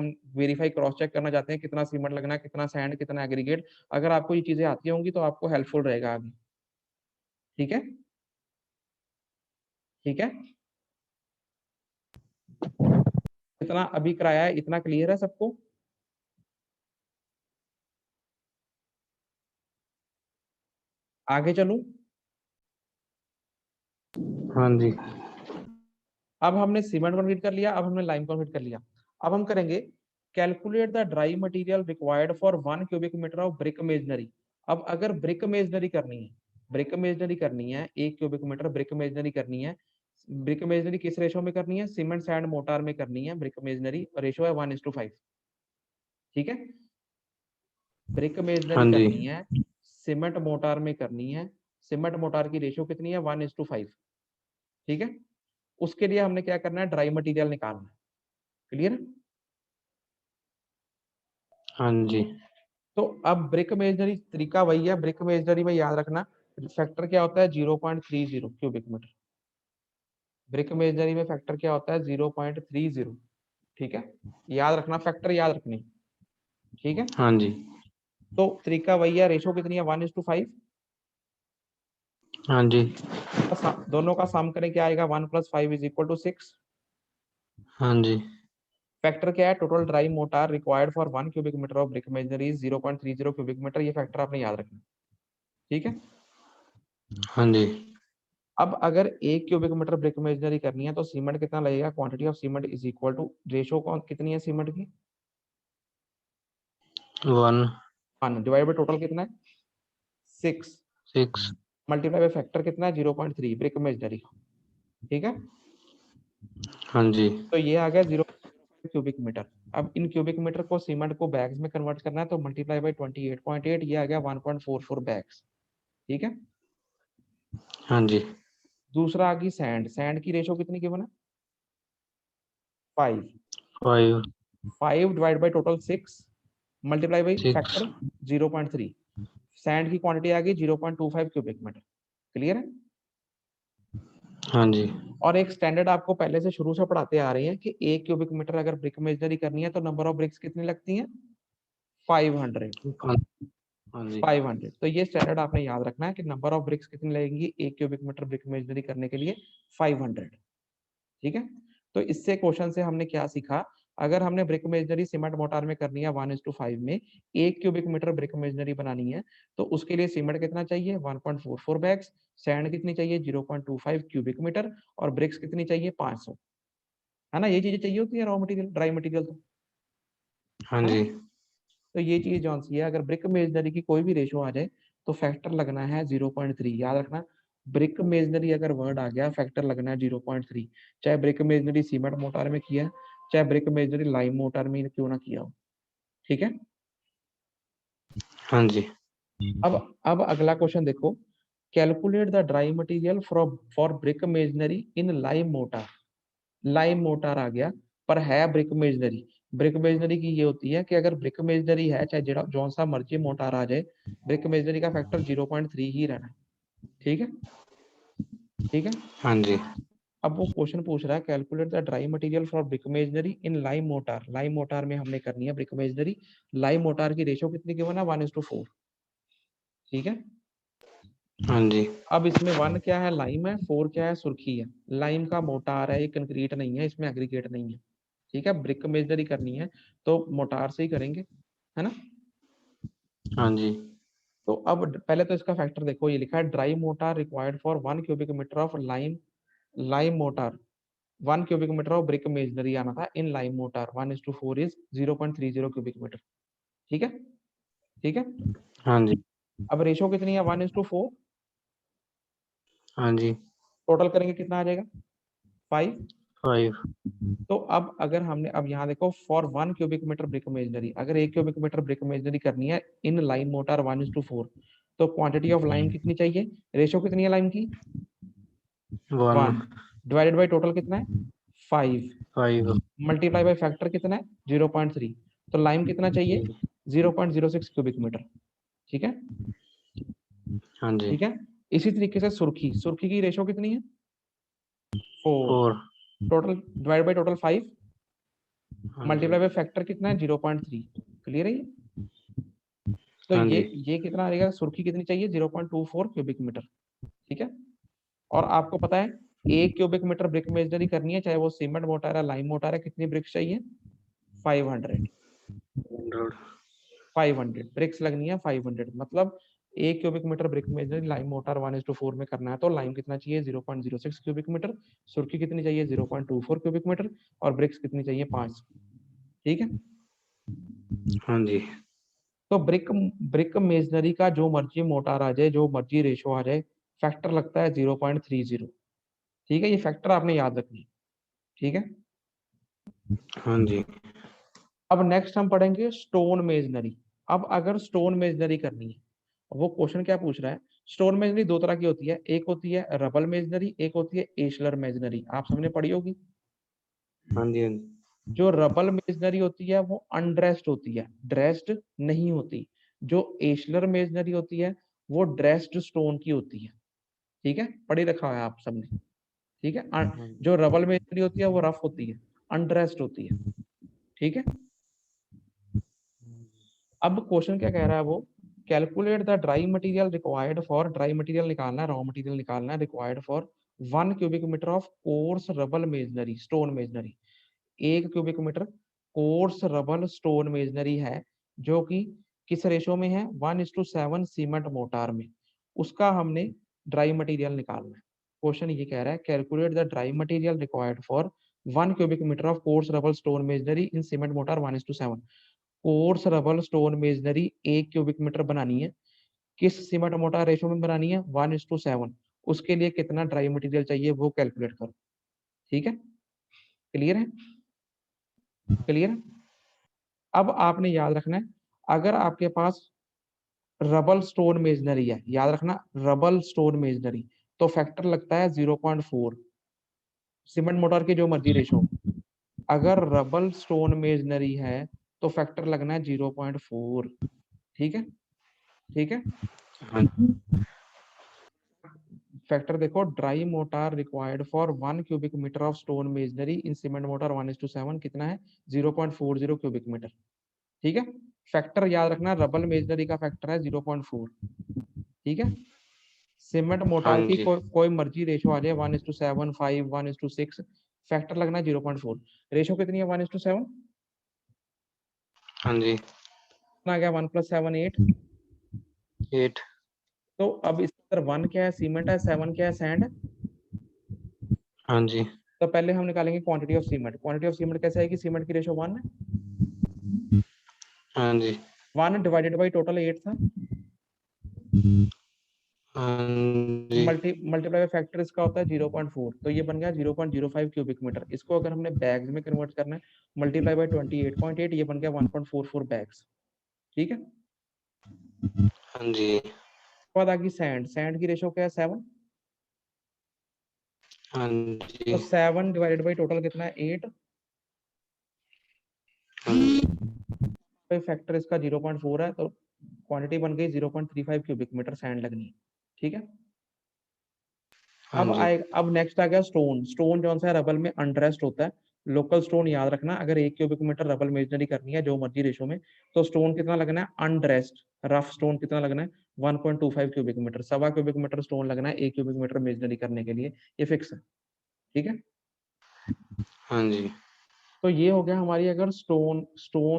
हम verify cross check करना चाहते हैं कितना सीमेंट लगना है, कितना सैंड, कितना एग्रीगेट, अगर आपको ये चीजें आती होंगी तो आपको हेल्पफुल रहेगा आगे। ठीक है, ठीक है, इतना अभी कराया है, इतना क्लियर है सबको? आगे चलूं? हाँ जी। अब हमने सीमेंट कंप्लीट कर लिया, अब हमने लाइम कंप्लीट कर लिया। अब हम करेंगे calculate the dry material required for 1 cubic metre of brick masonry. अब अगर ब्रिक मेजनरी करनी है, ब्रिक मेजनरी करनी है, 1 क्यूबिक मीटर ब्रिक मेजनरी करनी है। ब्रिक मेजनरी किस रेशो में करनी है? सीमेंट सैंड मोटार में करनी है ब्रिक मेजनरी, रेशो है 1:5। ठीक है, ब्रिक मेजनरी हाँ जी। करनी है, सीमेंट मोटार में करनी है, सीमेंट मोटार की रेशो कितनी है? 1:5। ठीक है, उसके लिए हमने क्या करना है? ड्राई मटेरियल निकालना है। क्लियर? हाँ जी। तो अब ब्रिक मेजनरी तरीका वही है, ब्रिक मेजनरी में याद रखना फैक्टर क्या होता है? 0.30 क्यूबिक मीटर। ब्रिक मेजनरी में फैक्टर क्या होता है? 0.30। ठीक है, याद रखना, फैक्टर याद रखनी। ठीक है, हाँ जी। तो तरीका वही है, रेशो कितनी है? 1:5। हाँ जी। दोनों का सम करें क्या आएगा? 1+5 = 6। हाँ जी। फैक्टर क्या है? Total dry mortar required for 1 cubic metre of brick masonry 0.30 cubic metre. ये फैक्टर आपने याद रखना। ठीक है, हाँ जी। अब अगर 1 क्यूबिक मीटर ब्रिक मेजनरी करनी है तो सीमेंट कितना लगेगा? Quantity of cement is equal to, ratio कौन कितनी है सीमेंट की? 1 1 डिवाइड बाई टोटल कितना है? 6 6। मल्टीप्लाई बाई फैक्टर कितना है? 0.3 ब्रिक मेजनरी का। ठीक है, हाँ जी। तो ये आ गया 0.5 क्यूबिक मीटर। अब इन क्यूबिक मीटर को सीमेंट को बैग्स में कन्वर्ट करना है, तो मल्टीप्लाई बाई 28.8, ये आ गया 1.44 बैग्स। ठीक है, हाँ जी। दूसरा आ गई सैंड। सैंड की रेशो कितनी गिवन है? 5। 5 5 divide by total 6 multiply by 6। Factor 0.3। Sand की क्वांटिटी आ गई 0.25 क्यूबिक मीटर। क्लियर है? हाँ जी। और एक स्टैंडर्ड आपको पहले से शुरू से पढ़ाते आ रहे हैं कि 1 क्यूबिक मीटर अगर ब्रिक मेजनरी करनी है तो नंबर ऑफ ब्रिक्स कितनी लगती हैं? 500। हाँ जी। 500, तो ये स्टैंडर्ड आपने याद रखना है कि नंबर ऑफ ब्रिक्स कितनी लगेंगी 1 क्यूबिक मीटर ब्रिक मेजनरी करने के लिए? 500। ठीक है, तो इससे क्वेश्चन से हमने क्या सीखा? अगर हमने ब्रिक मेजनरी सीमेंट मोटार में करनी है 1:5 में, 1 क्यूबिक मीटर ब्रिक मेजनरी बनानी है, तो उसके लिए सीमेंट कितना चाहिए? 1.44 बैग्स। सैंड कितनी चाहिए? 0.25 क्यूबिक मीटर। और ब्रिक्स कितनी चाहिए? 500। है ना, ये चीजें चाहिए होती है रॉ मटेरियल, ड्राई मटेरियल तो, हाँ है ना? जी। तो ये चीज जौन सी है, अगर ब्रिक मेजनरी की कोई भी रेशो आ जाए तो फैक्टर लगना है 0.3। याद रखना, ब्रिक मेजनरी अगर वर्ड आ गया, फैक्टर लगना है 0.3। चाहे ब्रिक मेजनरी सीमेंट मोटार में किया, चाहे ब्रिक मेजनरी लाइम मोटार में क्यों ना किया हो। ठीक है, हाँ जी। अब अगला क्वेश्चन देखो, calculate the dry material for brick masonry in lime mortar. Lime mortar आ गया, पर है ब्रिक मेजनरी। ब्रिक मेजनरी की ये होती है कि अगर ब्रिक मेजनरी है, चाहे जेड़ा जौन सा मर्जी मोटार आ जाए, ब्रिक मेजनरी का फैक्टर 0.3 ही रहना है। ठीक है, ठीक है, हाँ जी। अब वो क्वेश्चन पूछ रहा है calculate the dry material for brick masonry in lime mortar. Lime motor में हमने करनी है ब्रिक मेजनरी। लाइम मोटार की रेशो कितनी गिवन है? 1:4। ठीक है, हाँ जी। अब इसमें 1 क्या है? लाइम है। 4 क्या है? सुर्खी है। लाइम का मोटार है, ये कंक्रीट नहीं है, इसमें एग्रीगेट नहीं है। ठीक है, ब्रिक मेजनरी करनी है तो मोटार से ही करेंगे, है ना? हाँ जी। तो अब पहले तो इसका फैक्टर देखो, ये लिखा है dry mortar required for 1 cubic metre of lime. Lime mortar 1 cubic metre of brick masonry आना था in lime mortar 1:4 is 0.30 cubic metre. ठीक है, ठीक है, हाँ जी। अब रेशो कितनी है? 1:4। हाँ जी। टोटल करेंगे कितना आ जाएगा? 5। 5। तो अब अगर हमने, अब यहाँ देखो, for 1 cubic metre brick masonry, अगर 1 क्यूबिक मीटर ब्रिक मेजनरी करनी है इन लाइम मोटार 1:4, तो क्वांटिटी ऑफ लाइम कितनी चाहिए? रेशो कितनी है लाइम की? 1 1 डिवाइडेड बाई टोटल कितना है? 5 5। मल्टीप्लाई बाई फैक्टर कितना है? 0.3। तो लाइम कितना चाहिए? 0.06 क्यूबिक मीटर। ठीक है, हाँ जी। ठीक है, इसी तरीके से सुर्खी, सुर्खी की रेशो कितनी है? 4 4। टोटल डिवाइड बाई टोटल 5 हाँ मल्टीप्लाई जी। बाय फैक्टर कितना है 0.3। क्लियर है ये? तो हाँ जी। ये कितना रहेगा, सुर्खी कितनी चाहिए 0.24 क्यूबिक मीटर। ठीक है, और आपको पता है 1 क्यूबिक मीटर ब्रिक मेजनरी करनी है, चाहे वो सीमेंट मोटार है लाइम मोटार है, कितनी ब्रिक्स चाहिए 500। 100। 500 ब्रिक्स लगनी है 500, मतलब 1 cubic metre brick masonry lime mortar 1:4 में करना है तो लाइम कितना चाहिए 0.06 क्यूबिक मीटर, सुर्खी कितनी चाहिए 0.24 क्यूबिक मीटर, और ब्रिक्स कितनी चाहिए 5। ठीक है, हाँ जी। तो ब्रिक ब्रिक मेजनरी का जो मर्जी मोटार आ जाए, जो मर्जी रेशो आ जाए, फैक्टर लगता है 0.30। ठीक है, ये फैक्टर आपने याद रखनी है। ठीक है, हाँ जी। अब नेक्स्ट हम पढ़ेंगे स्टोन मेजनरी। अब अगर स्टोन मेजनरी करनी है, वो क्वेश्चन क्या पूछ रहा है, स्टोन मेजनरी दो तरह की होती है, एक होती है रबल मेजनरी, एक होती है एशलर मेजनरी। आप सबने पढ़ी होगी। हाँ जी। हाँ जी। जो रबल मेजनरी होती है वो अनड्रेस्ड होती है, ड्रेस्ड नहीं होती। जो एशलर मेजनरी होती है वो ड्रेस्ड स्टोन की होती है। ठीक है, पढ़ी रखा है आप सबने। ठीक है, हाँ जी। जो रबल मेजनरी होती है वो रफ होती है, अनड्रेस्ड होती है। ठीक है, अब क्वेश्चन क्या कह रहा है वो, calculate the dry material required for, dry material निकालना है, रॉ मटेरियल निकालना है, required for 1 cubic metre of course rubble masonry stone masonry. 1 cubic metre course rubble stone masonry है, जो कि किस रेशो में है 1:7 सीमेंट मोटार में, उसका हमने ड्राई मटेरियल निकालना है। क्वेश्चन ये कह रहा है calculate the dry material required for 1 cubic metre of course rubble stone masonry in cement mortar 1:7। Course rubble stone masonry 1 cubic metre बनानी है, किस सीमेंट मोटार रेशो में बनानी है 1:7, उसके लिए कितना ड्राई मटेरियल चाहिए वो कैलकुलेट करो। ठीक है, क्लियर है? क्लियर है? अब आपने याद रखना है, अगर आपके पास रबल स्टोन मेजनरी है, याद रखना रबल स्टोन मेजनरी, तो फैक्टर लगता है 0.4, सीमेंट मोटार की जो मर्जी रेशो। अगर रबल स्टोन मेजनरी है तो फैक्टर लगना है 0.4। ठीक है, ठीक है, हाँ जी। फैक्टर देखो, dry mortar required for 1 cubic metre of stone masonry in cement mortar 1:7 कितना है 0.40 क्यूबिक मीटर। ठीक है, फैक्टर याद रखना, रबल मेजनरी का फैक्टर है 0.4। ठीक है, सीमेंट हाँ मोटार की जी। कोई मर्जी रेशो आ जाए 1:7, 5, 1:6, फैक्टर लगना 0.4। रेशो कितनी है 1:7, हाँ जी। आ गया 1 + 7 8। 8। तो अब इसके अंदर 1 क्या है सीमेंट है, 7 क्या है सैंड है। हाँ जी। तो पहले हम निकालेंगे quantity of cement. Quantity of cement कैसे आएगी, सीमेंट की रेशो 1 है, हाँ जी। 1 डिवाइडेड बाई टोटल 8 था, हाँ जी। मल्टीप्लाई फैक्टर इसका होता है 0.4, तो ये बन गया 0.05 क्यूबिक मीटर। इसको अगर हमने बैग्स में कन्वर्ट करना है, मल्टीप्लाई बाय 28.8, ये बन गया 1.44 बैग्स। ठीक है, हाँ जी। बाद आ गई सैंड। सैंड की रेशो क्या है 7, हाँ तो जी। 7 डिवाइडेड बाई टोटल कितना है 8, हाँ जी। फैक्टर इसका 0.4 है, तो क्वांटिटी बन गई 0.35 क्यूबिक मीटर सैंड लगनी है। ठीक है, हाँ जी। अब नेक्स्ट आ गया स्टोन। स्टोन जो है रबल में अनड्रेस्ड होता है, लोकल स्टोन याद रखना, अगर 1 क्यूबिक मीटर रबल मेजनरी करनी है जो मर्जी रेशो में, तो स्टोन कितना लगना है अनड्रेस्ड, रफ स्टोन कितना लगना है 1.25 cubic metre, 1.25 cubic metre stone लगना है 1 क्यूबिक मीटर मेजनरी करने के लिए, ये फिक्स है। ठीक है, हाँ जी। तो ये हो गया हमारी अगर स्टोन स्टोन